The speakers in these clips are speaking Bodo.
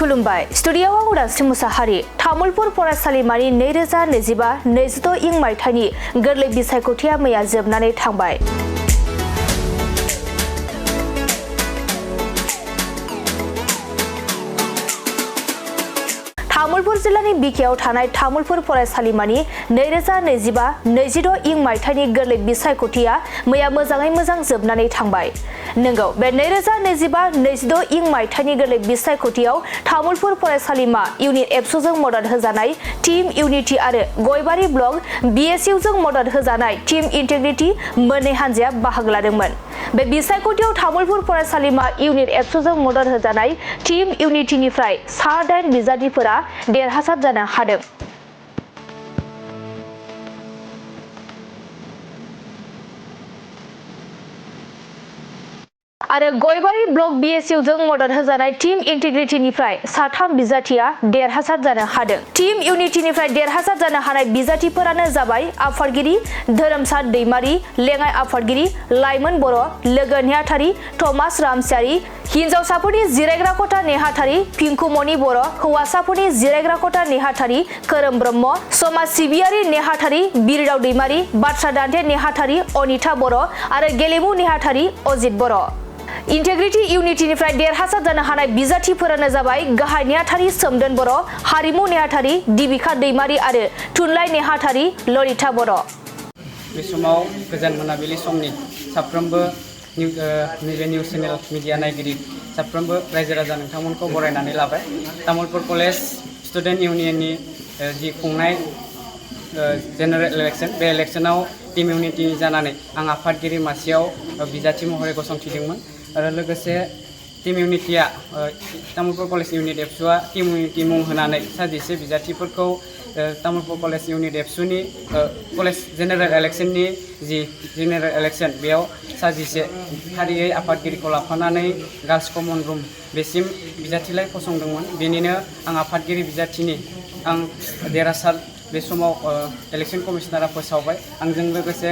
खुलुमबाय स्टुडिय'आव आं उदांस्रि मुसाहारि तामुलपुर फरायसालिमानि 2025-26 इं मायथाइनि गोरलै बिसायख'थिया मैया जोबनानै थांबाय। तामुलपुर जिल्लानि बिखायाव थानाय तामुलपुर फरायसालिमानि 2025-26 इं मायथाइनि गोरलै बिसायख'थिया मैया मोजाङै मोजां जोबनानै थांबाय। नंगौ बे 2025-26 इं मायथाइनि गोरलै बिसायख'थियाव तामुलपुर फरायसालिमा इउनिट एबसुजों मदद होजानाय टीम इउनिटी आरो गयबारि ब्लक BSUजों मदद होजानाय टीम इन्टिग्रिटी मोननै हानजाया बाहागो लादोंमोन। बे बिसायख'थियाव तामुलपुर फरायसालिमा इउनिट एबसुजों मदद होजानाय टीम इउनिटीनिफ्राय 8 बिजाथिफोरा देरहासार जानो हादों। आरो गयबारि ब्लक BSUजों मदद होजानाय टीम इन्टिग्रिटीनिफ्राय 3 बिजाथिया देरहासार जानो हादों। टीम इउनिटीनिफ्राय देरहासार जानो हानाय बिजाथिफोरानो जाबाय आफादगिरि धोरोमसार दैमारि, लेङाइ आफादगिरि लाइमोन बर', लोगो नेहाथारि थमास रामसियारि, हिनजावसाफोरनि जिरायग्रा खथा नेहाथारि पिंकुमणि बर', हौवासाफोरनि जिरायग्रा खथा नेहाथारि खोरोम ब्रह्म, समाज सिबियारि नेहाथारि बिरदाव दैमारि, बाथ्रा दान्थे नेहाथारि अनिता बर' आरो गेलेमु नेहाथारि अजित बर'। इन्टिग्रिटी इउनिटीनिफ्राय देरहासार जानो हानाय बिजाथिफोरानो जाबाय गाहाय नेहाथारि सोमदोन बर', हारिमु नेहाथारि दिबिका दैमारि आरो थुनलाइ नेहाथारि ललिता बर'। बे समाव गोजान मोनाबिलि समनि साफ्रोमबो नैबे निउस चेनेल मिडिया नायगिरि साफ्रोमबो रायजो राजा नोंथांमोनखौ बरायनानै लाबाय। तामुलपुर कलेज स्टुडेन्ट इउनियननि जि खुंनाय जेनेरेल इलेक्शन बे इलेक्शनाव टीम इउनिटी जानानै आं आफादगिरि मासियाव बिजाथि महरै गसंथिदोंमोन आरो लोगोसे टीम इउनिटीआ तामुलपुर कलेज इउनिट एबसुआ टीम इउनिटी मुं होनानै 11 बिजाथिफोरखौ तामुलपुर कलेज इउनिट एबसुनि कलेज जेनेरेल इलेक्शननि जि जेनेरेल इलेक्शन बेयाव 11 फारियै आफादगिरिखौ लाफानानै गार्लस कमन रुम बेसिम बिजाथिलाय फसंदोंमोन। बेनिनो आं आफादगिरि बिजाथिनि आं देरहासार बे समाव इलेक्शन कमिशनारा फोसावबाय। आंजों लोगोसे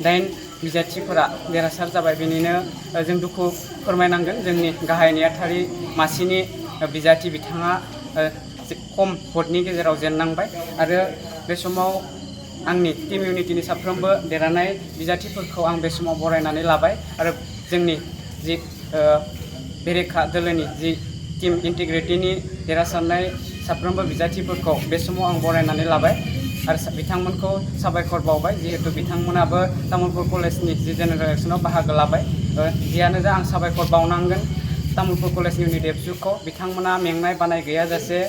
8 बिजाथिफोरा देरहासार जाबाय। बेनिनो जों दुखु फोरमायनांगोन जोंनि गाहाय नेहाथारि मासिनि बिजाथि बिथाङा खम भटनि गेजेराव जेननांबाय आरो बे समाव आंनि टीम इउनिटीनि साफ्रोमबो देरहानाय बिजाथिफोरखौ आं बे समाव बरायनानै लाबाय आरो जोंनि जि बेरेखा दोलोनि जि टीम इन्टिग्रिटीनि देरहासारनाय साफ्रोमबो बिजाथिफोरखौ बे समाव आं बरायनानै लाबाय आरो बिथांमोनखौ साबायखर बावबाय जिहेतु बिथांमोनाबो तामुलपुर कलेजनि जि जेनेरेल इलेक्शनाव बाहागो लाबाय। जियानो जा आं साबायखर बावनांगोन तामुलपुर कलेज इउनिट एबसुखौ। बिथांमोना मेंनाय बानाय गैयाजासे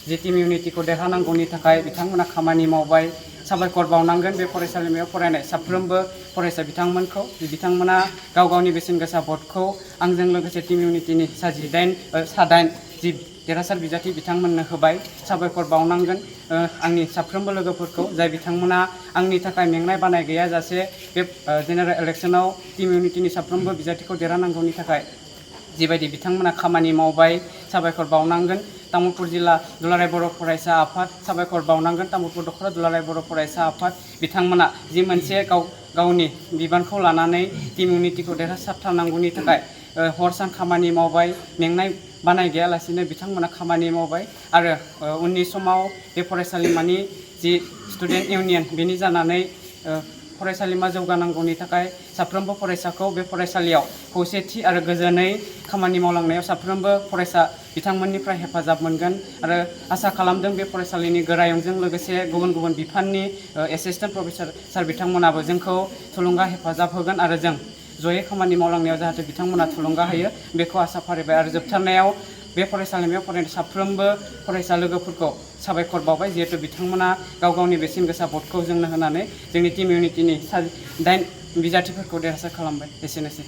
जि टीम इउनिटीखौ देरहानांगौनि थाखाय बिथांमोना खामानि मावबाय। साबायखर बावनांगोन बे फरायसालिमायाव फरायनाय साफ्रोमबो फरायसा बिथांमोनखौ बिथांमोना गाव गावनि बेसेन गोसा भटखौ आंजों लोगोसे टीम इउनिटीनि 8 जि देरहासार बिजाथि बिथांमोननो होबाय। साबायखर बावनांगोन आंनि साफ्रोमबो लोगोफोरखौ जाय बिथांमोना आंनि थाखाय मेंनाय बानाय गैयाजासे बे जेनेरेल इलेक्शनाव टीम इउनिटीनि साफ्रोमबो बिजाथिखौ देरहानांगौनि थाखाय जिबायदि बिथांमोना खामानि मावबाय। साबायखर बावनांगोन तामुलपुर जिल्ला दुलाराय बर' फरायसा आफाद, साबायखर बावनांगन तामुलपुर दख'रा दुलाराय बर' फरायसा आफाद। बिथांमोना जि मोनसे गावनि बिबानखौ लानानै टीम इउनिटीखौ देरहासारथारनांगौनि थाखाय हर सान खामानि मावबाय। मेंनाय बानाय गैयालासेनो बिथांमोना खामानि मावबाय आरो उननि समाव बे फरायसालिमानि जि स्टुडेन्ट इउनियन बेनि जानानै फरायसालिमा जौगानांगौनि थाखाय साफ्रोमबो फरायसाखौ बे फरायसालियाव खौसेथि आरो गोजोनै खामानि मावलांनायाव साफ्रोमबो फरायसा बिथांमोननिफ्राय हेफाजाब मोनगोन आरो आसा खालामदों बे फरायसालिनि गोरायुंजों लोगोसे गुबुन गुबुन बिफाननि एसिस्टेन्ट प्रफेसर सार बिथांमोनाबो जोंखौ थुलुंगा हेफाजाब होगोन आरो जों जयै खामानि मावलांनायाव जाहाथे बिथांमोना थुलुंगा होयो बेखौ आसा फारिबाय आरो जोबथारनायाव बे फरायसालिमायाव फरायनाय साफ्रोमबो फरायसा लोगोफोरखौ साबायखर बावबाय जिहेतु बिथांमोना गाव गावनि बेसेन गोसा भटखौ जोंनो होनानै जोंनि टीम इउनिटीनि 8 बिजाथिफोरखौ देरहासार खालामबाय। एसेनोसै।